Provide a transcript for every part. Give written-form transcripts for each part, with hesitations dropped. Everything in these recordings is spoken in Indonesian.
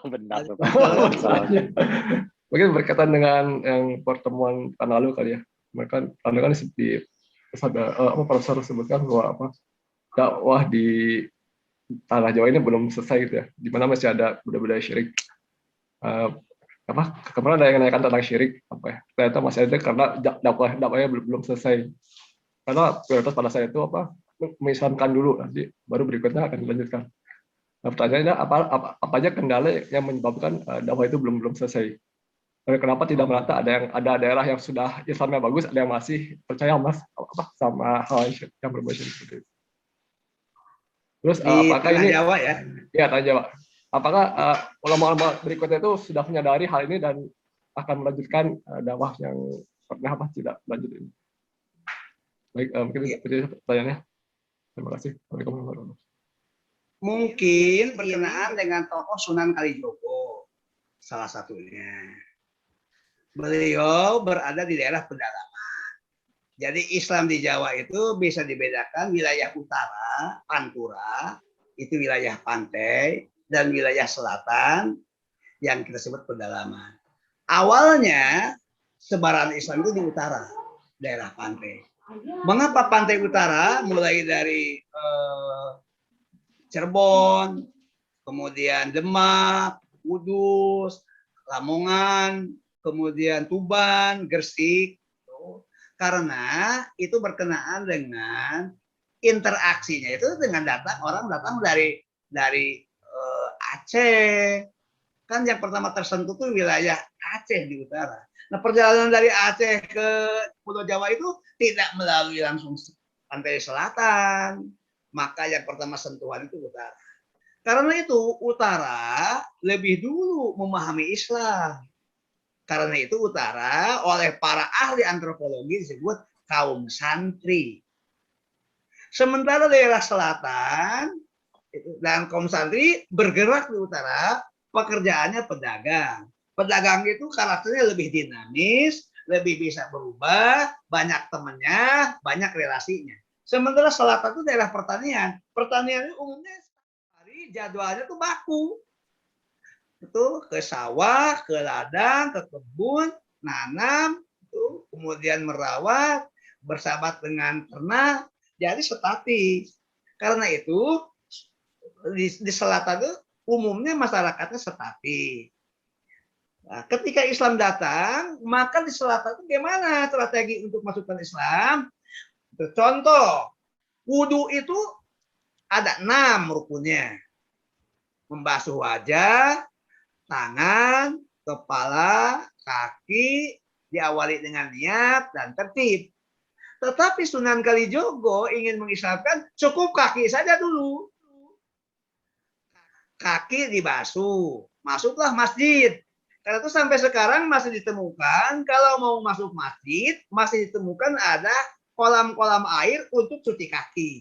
Benar tuh. Mungkin berkaitan dengan yang pertemuan tahun lalu kali ya. Mereka tahun lalu kan di profesor sebutkan bahwa dakwah di tanah Jawa ini belum selesai gitu ya. Di mana masih ada budaya-budaya syirik. Kemarin ada yang menanyakan tentang syirik ternyata masih ada karena dakwahnya belum selesai. Karena prioritas pada saya itu mengislamkan dulu, nanti baru berikutnya akan dilanjutkan. Nah, pertanyaannya apa aja kendala yang menyebabkan dakwah itu belum selesai? Kenapa tidak merata? Ada daerah yang sudah Islamnya bagus, ada yang masih percaya sama hal yang berbau syirik seperti itu. Terus di apakah Tanah ini Jawa ya? Ya, Tanah Jawa. Apakah ulama-ulama berikutnya itu sudah menyadari hal ini dan akan melanjutkan dakwah yang pernah tidak lanjut ini? Baik, mungkin itu pertanyaannya. Terima kasih. Assalamualaikum warahmatullahi wabarakatuh. Mungkin berkenaan dengan tokoh Sunan Kalijogo, salah satunya. Beliau berada di daerah pedalaman. Jadi Islam di Jawa itu bisa dibedakan wilayah utara, Pantura, itu wilayah pantai, dan wilayah selatan yang kita sebut pedalaman. Awalnya sebaran Islam itu di utara, daerah pantai. Mengapa pantai utara? Mulai dari Cirebon, kemudian Demak, Kudus, Lamongan, kemudian Tuban, Gresik. Karena itu berkenaan dengan interaksinya itu dengan orang datang dari Aceh. Kan yang pertama tersentuh tuh wilayah Aceh di utara. Nah, perjalanan dari Aceh ke Pulau Jawa itu tidak melalui langsung pantai selatan. Maka yang pertama sentuhan itu utara. Karena itu utara lebih dulu memahami Islam. Karena itu utara oleh para ahli antropologi disebut kaum santri. Sementara daerah selatan dan kaum santri bergerak di utara, pekerjaannya pedagang. Pedagang itu karakternya lebih dinamis, lebih bisa berubah, banyak temannya, banyak relasinya. Sementara selatan itu daerah pertanian. Pertanian itu umumnya hari jadwalnya tuh baku. Itu ke sawah, ke ladang, ke kebun, nanam, itu, kemudian merawat, bersahabat dengan ternak, jadi statis. Karena itu di selatan itu umumnya masyarakatnya statis. Nah, ketika Islam datang, maka di selatan itu gimana strategi untuk masukkan Islam? Contoh, wudu itu ada 6 rukunnya. Membasuh wajah, tangan, kepala, kaki, diawali dengan niat dan tertib. Tetapi Sunan Kalijogo ingin mengislamkan cukup kaki saja dulu. Kaki dibasuh, masuklah masjid. Karena itu sampai sekarang masih ditemukan, kalau mau masuk masjid, masih ditemukan ada kolam-kolam air untuk cuci kaki.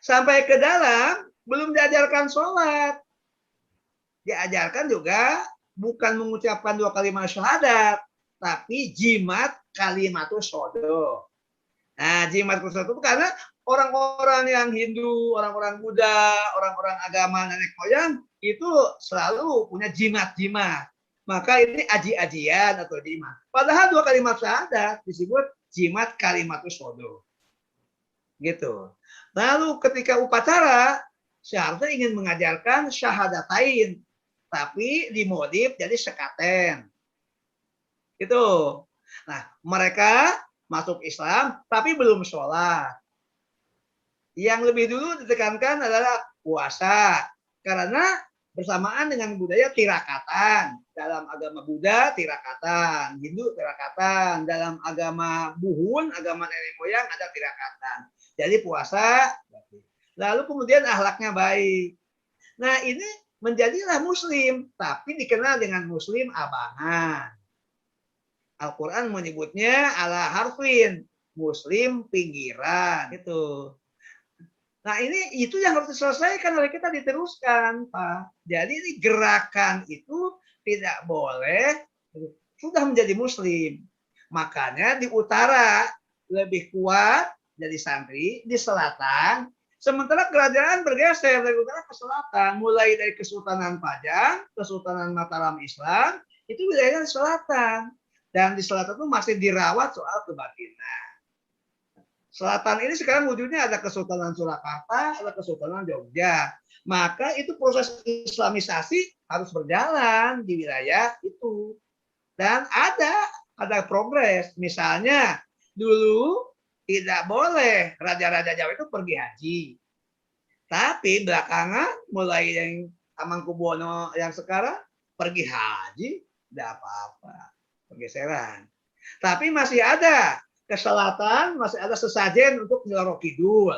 Sampai ke dalam, belum diajarkan sholat. Diajarkan juga bukan mengucapkan 2 kalimat syahadat, tapi jimat kalimatus shodo. Nah, jimat kalimatus shodo karena orang-orang yang Hindu, orang-orang Buddha, orang-orang agama nenek moyang itu selalu punya jimat-jimat. Maka ini aji-ajian atau jimat. Padahal 2 kalimat syahadat disebut jimat kalimatus shodo. Gitu. Lalu ketika upacara, seharusnya ingin mengajarkan syahadatain, tapi dimodif jadi sekaten. Itu. Nah, mereka masuk Islam tapi belum sholat. Yang lebih dulu ditekankan adalah puasa. Karena bersamaan dengan budaya tirakatan. Dalam agama Buddha tirakatan, Hindu tirakatan, dalam agama Buhun, agama nenek moyang ada tirakatan. Jadi puasa, lalu kemudian akhlaknya baik. Nah, ini menjadilah muslim, tapi dikenal dengan muslim abangan. Al-Quran menyebutnya ala harfin, muslim pinggiran. Gitu. Nah, itu yang harus diselesaikan oleh kita, diteruskan, Pak. Jadi ini gerakan itu tidak boleh sudah menjadi muslim. Makanya di utara lebih kuat jadi santri, di selatan Sementara kerajaan bergeser dari utara ke selatan, mulai dari Kesultanan Pajang, Kesultanan Mataram Islam, itu wilayahnya di selatan. Dan di selatan itu masih dirawat soal kebatinan. Selatan ini sekarang wujudnya ada Kesultanan Surakarta, ada Kesultanan Jogja. Maka itu proses islamisasi harus berjalan di wilayah itu. Dan ada progres. Misalnya dulu tidak boleh raja-raja Jawa itu pergi haji. Tapi belakangan mulai yang Hamengkubuwono yang sekarang pergi haji, tidak apa-apa, pergeseran. Tapi masih ada ke selatan, masih ada sesajen untuk Nyoro Kidul.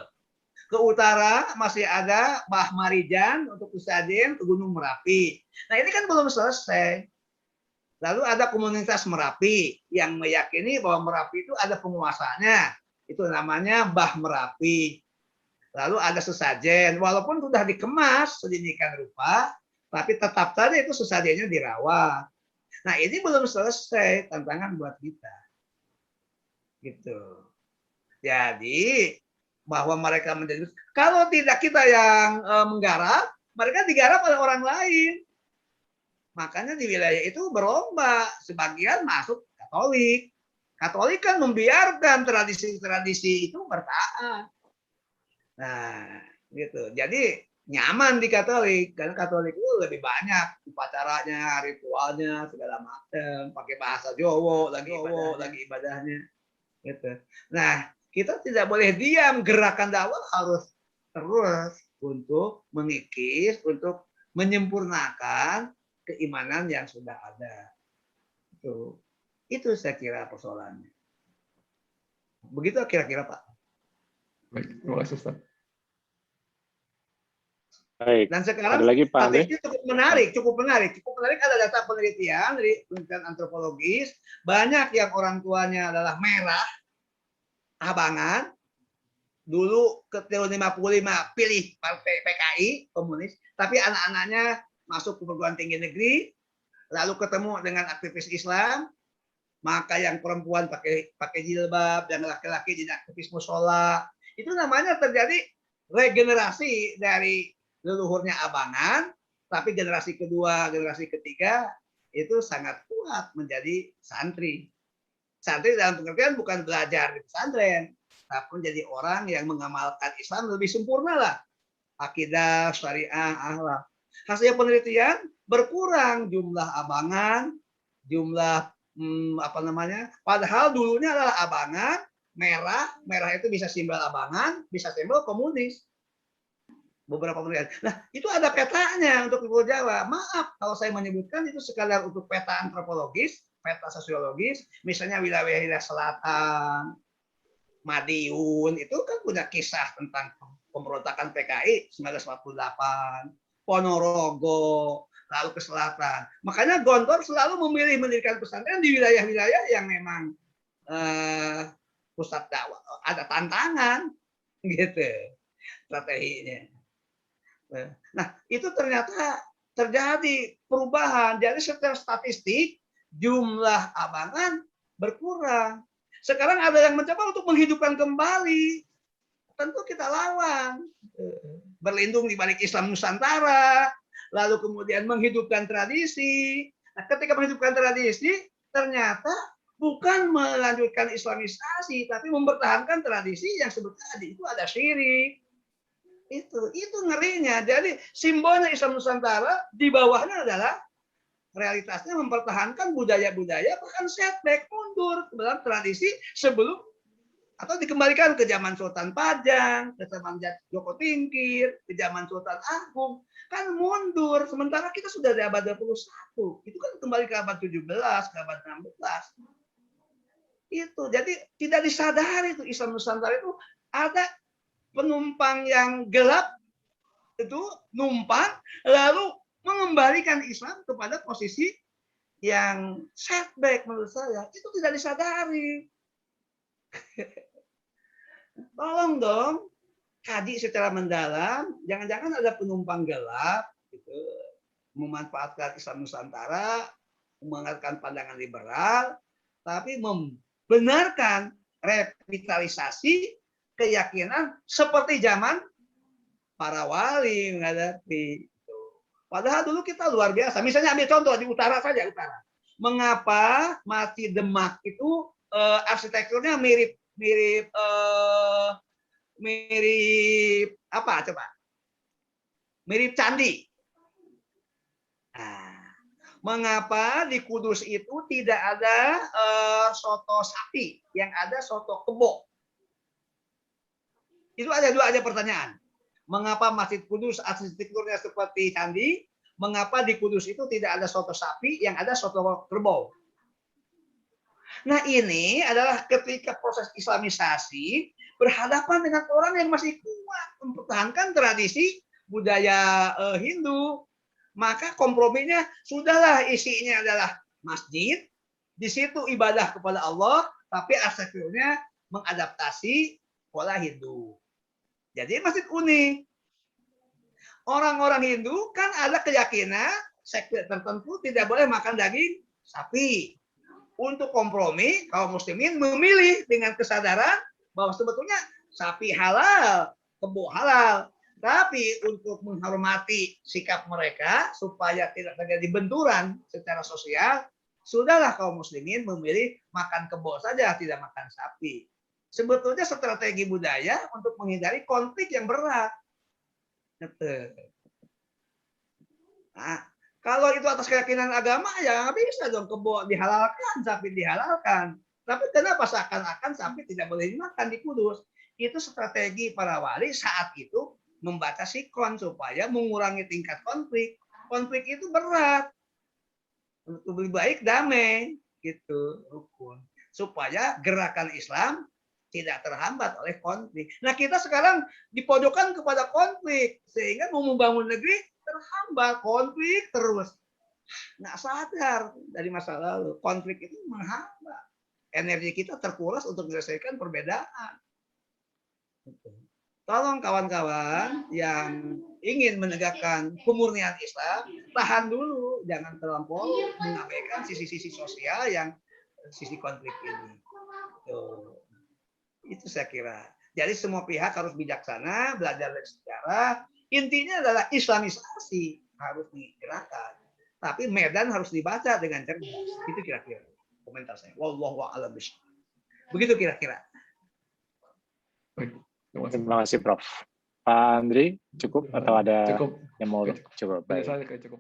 Ke utara masih ada Mbah Marijan untuk sesajen ke Gunung Merapi. Nah ini kan belum selesai. Lalu ada komunitas Merapi yang meyakini bahwa Merapi itu ada penguasanya. Itu namanya Mbah Merapi. Lalu ada sesajen, walaupun sudah dikemas sedemikian rupa, tapi tetap saja itu sesajennya dirawat. Nah ini belum selesai, tantangan buat kita. Gitu. Jadi bahwa mereka menjadi, kalau tidak kita yang menggarap, mereka digarap oleh orang lain. Makanya di wilayah itu berlomba, sebagian masuk Katolik. Katolik kan membiarkan tradisi-tradisi itu bertahan. Nah, gitu. Jadi nyaman di Katolik, karena Katolik itu lebih banyak upacaranya, ritualnya, segala macam, pakai bahasa Jawa lagi ibadahnya. Gitu. Nah, kita tidak boleh diam, gerakan dakwah harus terus untuk mengikis, untuk menyempurnakan keimanan yang sudah ada. Itu saya kira persoalannya. Begitu kira-kira Pak. Baik, terima kasih Ustaz. Baik. Dan sekarang Ada lagi Pak Andre? statistik cukup menarik. Ada data penelitian dari penelitian antropologis, banyak yang orang tuanya adalah merah, abangan, dulu ke tahun 55 pilih partai PKI komunis, tapi anak-anaknya masuk ke perguruan tinggi negeri, lalu ketemu dengan aktivis Islam, maka yang perempuan pakai jilbab, dan laki-laki jadi aktivis musola. Itu namanya terjadi regenerasi dari leluhurnya abangan, tapi generasi kedua, generasi ketiga itu sangat kuat menjadi santri. Santri dalam pengertian bukan belajar di pesantren, tapi jadi orang yang mengamalkan Islam lebih sempurna lah. Akidah, syariah, akhlak. Hasil penelitian berkurang jumlah abangan, jumlah padahal dulunya adalah abangan, merah itu bisa simbol abangan, bisa simbol komunis. Beberapa penelitian. Nah, itu ada petanya untuk Pulau Jawa. Maaf kalau saya menyebutkan itu sekadar untuk peta antropologis, peta sosiologis, misalnya wilayah selatan, Madiun, itu kan punya kisah tentang pemberontakan PKI 1948, Ponorogo, lalu ke selatan. Makanya Gontor selalu memilih mendirikan pesantren di wilayah-wilayah yang memang pusat dakwah, ada tantangan gitu strateginya. Nah, itu ternyata terjadi perubahan. Jadi secara statistik jumlah abangan berkurang. Sekarang ada yang mencoba untuk menghidupkan kembali. Tentu kita lawan. Berlindung di balik Islam Nusantara, lalu kemudian menghidupkan tradisi. Nah, ketika menghidupkan tradisi, ternyata bukan melanjutkan islamisasi, tapi mempertahankan tradisi yang sebetulnya itu ada syirik. Itu ngerinya. Jadi simbolnya Islam Nusantara, di bawahnya adalah realitasnya mempertahankan budaya-budaya, bahkan setback, mundur ke dalam tradisi sebelum atau dikembalikan ke zaman Sultan Pajang, ke zaman Joko Tingkir, ke zaman Sultan Agung, kan mundur. Sementara kita sudah di abad 21, itu kan kembali ke abad 17, ke abad 16. Itu, jadi tidak disadari itu Islam Nusantara itu ada penumpang yang gelap, itu numpang, lalu mengembalikan Islam kepada posisi yang setback menurut saya. Itu tidak disadari. Tolong dong kaji secara mendalam, jangan-jangan ada penumpang gelap gitu, memanfaatkan Islam Nusantara, mengangkat pandangan liberal, tapi membenarkan revitalisasi keyakinan seperti zaman para wali menghadapi. Padahal dulu kita luar biasa. Misalnya ambil contoh di utara saja, utara. Mengapa Masjid Demak itu arsitekturnya mirip apa coba? Mirip candi. Nah, mengapa di Kudus itu tidak ada soto sapi, yang ada soto kebo? Itu ada pertanyaan. Mengapa Masjid Kudus arsitekturnya seperti candi? Mengapa di Kudus itu tidak ada soto sapi, yang ada soto kerbau? Nah, ini adalah ketika proses Islamisasi berhadapan dengan orang yang masih kuat mempertahankan tradisi budaya Hindu. Maka komprominya sudahlah, isinya adalah masjid, di situ ibadah kepada Allah, tapi arsitekturnya mengadaptasi pola Hindu. Jadi masjid unik. Orang-orang Hindu kan ada keyakinan sekte tertentu tidak boleh makan daging sapi. Untuk kompromi, kaum muslimin memilih dengan kesadaran bahwa sebetulnya sapi halal, kebo halal. Tapi untuk menghormati sikap mereka supaya tidak terjadi benturan secara sosial, sudahlah kaum muslimin memilih makan kebo saja, tidak makan sapi. Sebetulnya strategi budaya untuk menghindari konflik yang berat. Nah, kalau itu atas keyakinan agama, ya bisa dong kebo dihalalkan, sapi dihalalkan. Tapi kenapa seakan-akan sapi tidak boleh dimakan di Kudus? Itu strategi para wali saat itu membaca sikon supaya mengurangi tingkat konflik. Konflik itu berat. Lebih baik damai, gitu, rukun. Supaya gerakan Islam tidak terhambat oleh konflik. Nah, kita sekarang dipojokkan kepada konflik, sehingga mau membangun negeri terhambat, konflik terus. Nggak sadar dari masa lalu, konflik itu menghambat. Energi kita terkuras untuk menyelesaikan perbedaan. Tolong kawan-kawan yang ingin menegakkan kemurnian Islam, tahan dulu, jangan terlampau mengabaikan sisi-sisi sosial yang sisi konflik ini. Tuh. Itu saya kira. Jadi semua pihak harus bijaksana, belajar dari sejarah. Intinya adalah Islamisasi harus digerakkan. Tapi medan harus dibaca dengan cerdas. Itu kira-kira komentar saya. Wallahu a'lam bishawab. Begitu kira-kira. Terima kasih Prof. Pak Andri, cukup atau ada Cukup. yang mau cukup? Baik. Saya cukup.